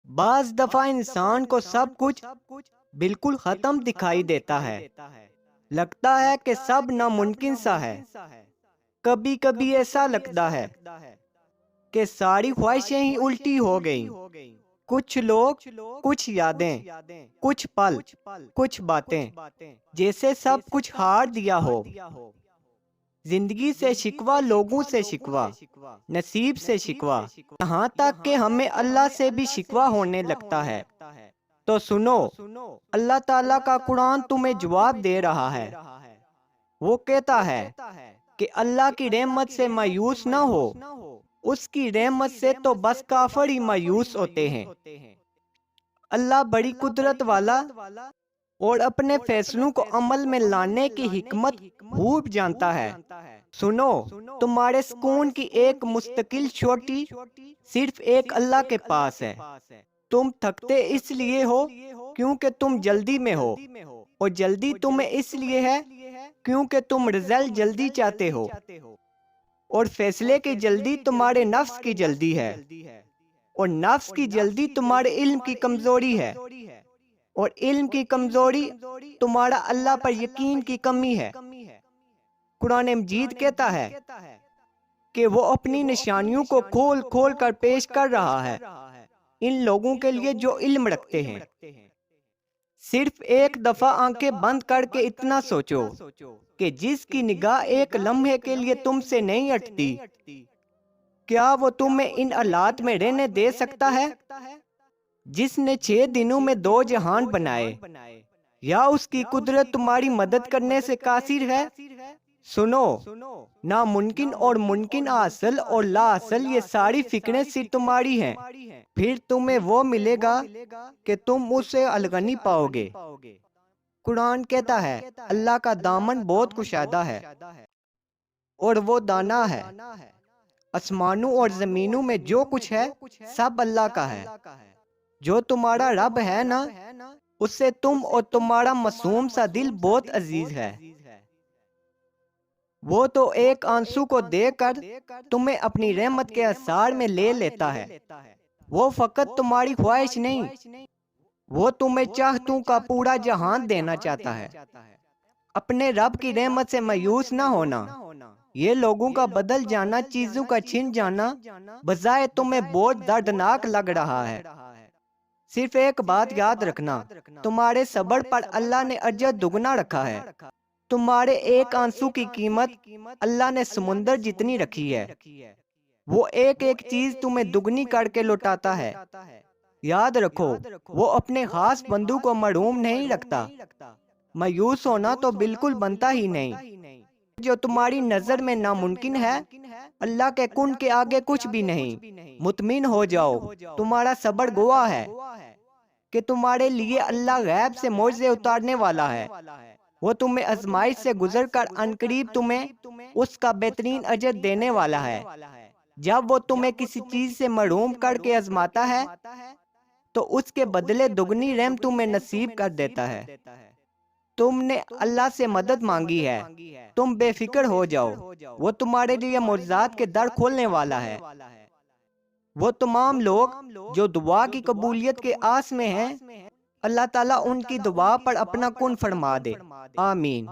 बाज दफा इंसान को सब कुछ बिल्कुल खत्म दिखाई देता है। लगता है कि सब नामुमकिन सा है। कभी कभी ऐसा लगता है कि सारी ख्वाहिशें ही उल्टी हो गईं। कुछ लोग, कुछ यादें, कुछ पल, कुछ बातें, जैसे सब कुछ हार दिया हो। जिंदगी से शिकवा, लोगों से शिकवा, नसीब से शिकवा, यहाँ तक कि हमें अल्लाह से भी शिकवा होने लगता है। तो सुनो, अल्लाह ताला का कुरान तुम्हें जवाब दे रहा है। वो कहता है कि अल्लाह की रहमत से मायूस ना हो, उसकी रहमत से तो बस काफर ही मायूस होते हैं। अल्लाह बड़ी कुदरत वाला और अपने फैसलों को अमल में लाने की हिकमत खूब जानता है। सुनो, तुम्हारे सुकून की एक मुस्तकिल छोटी सिर्फ एक अल्लाह के पास है। तुम थकते इसलिए हो क्योंकि तुम जल्दी में हो, और जल्दी तुम्हें इसलिए है क्योंकि तुम रिजल्ट जल्दी चाहते हो, और फैसले की जल्दी तुम्हारे नफ्स की जल्दी है, और नफ्स की जल्दी तुम्हारे इल्म की कमजोरी है, और इल्म की कमजोरी तुम्हारा अल्लाह पर यकीन की कमी है। कुरान मजीद कहता है कि वो अपनी निशानियों को खोल खोल कर पेश कर रहा है इन लोगों के लिए जो इल्म रखते हैं। सिर्फ एक दफा आंखें बंद करके इतना सोचो कि जिसकी निगाह एक लम्हे के लिए तुमसे नहीं हटती, क्या वो तुम्हें इन हालात में रहने दे सकता है? जिसने 6 दिनों में 2 जहान बनाए, या उसकी कुदरत तुम्हारी मदद करने से कासिर है? सुनो, नामुमकिन और मुमकिन, हासिल और लाहासिल, ये सारी फिक्रें सिर्फ तुम्हारी हैं। फिर तुम्हें वो मिलेगा कि तुम उसे अलगनी पाओगे। कुरान कहता है अल्लाह का दामन बहुत कुशादा है और वो दाना है। आसमानों और जमीनों में जो कुछ है सब अल्लाह का है। जो तुम्हारा रब है ना, उससे तुम और तुम्हारा मासूम सा दिल बहुत अजीज है। वो तो एक आंसू को देकर तुम्हें अपनी रहमत के असार में ले लेता है। वो फकत तुम्हारी ख्वाहिश नहीं, वो तुम्हें चाहतों का पूरा जहान देना चाहता है। अपने रब की रहमत से मायूस ना होना। ये लोगों का बदल जाना, चीजों का छिन जाना बजाय तुम्हें बहुत दर्दनाक लग रहा है। सिर्फ एक बात याद रखना, तुम्हारे सब्र पर अल्लाह ने अजर दुगना रखा है। तुम्हारे एक आंसू की कीमत अल्लाह ने समुंदर जितनी रखी है। वो एक एक चीज तुम्हें दुगनी करके लौटाता है। याद रखो, वो अपने खास बंदू को महरूम नहीं रखता। मायूस होना तो बिल्कुल बनता ही नहीं। जो तुम्हारी नजर में नामुमकिन है, अल्लाह के कुन के आगे कुछ भी नहीं। मुतमिन हो जाओ, तुम्हारा सब्र गवाह है कि तुम्हारे लिए अल्लाह गैब से मोज़े उतारने वाला है। वो तुम्हें आजमाइश से गुजरकर अनकरीब तुम्हें उसका बेहतरीन अजर देने वाला है। जब वो तुम्हें किसी चीज से महरूम करके आजमाता है, तो उसके बदले दुगनी रहम तुम्हें नसीब कर देता है। तुमने अल्लाह से मदद मांगी है, तुम बेफिक्र हो जाओ। वो तुम्हारे लिए मोज़ात के दर खोलने वाला है। वो तमाम लोग जो दुआ की कबूलियत के आस में हैं, अल्लाह ताला उनकी दुआ पर अपना कुन फरमा दे। आमीन।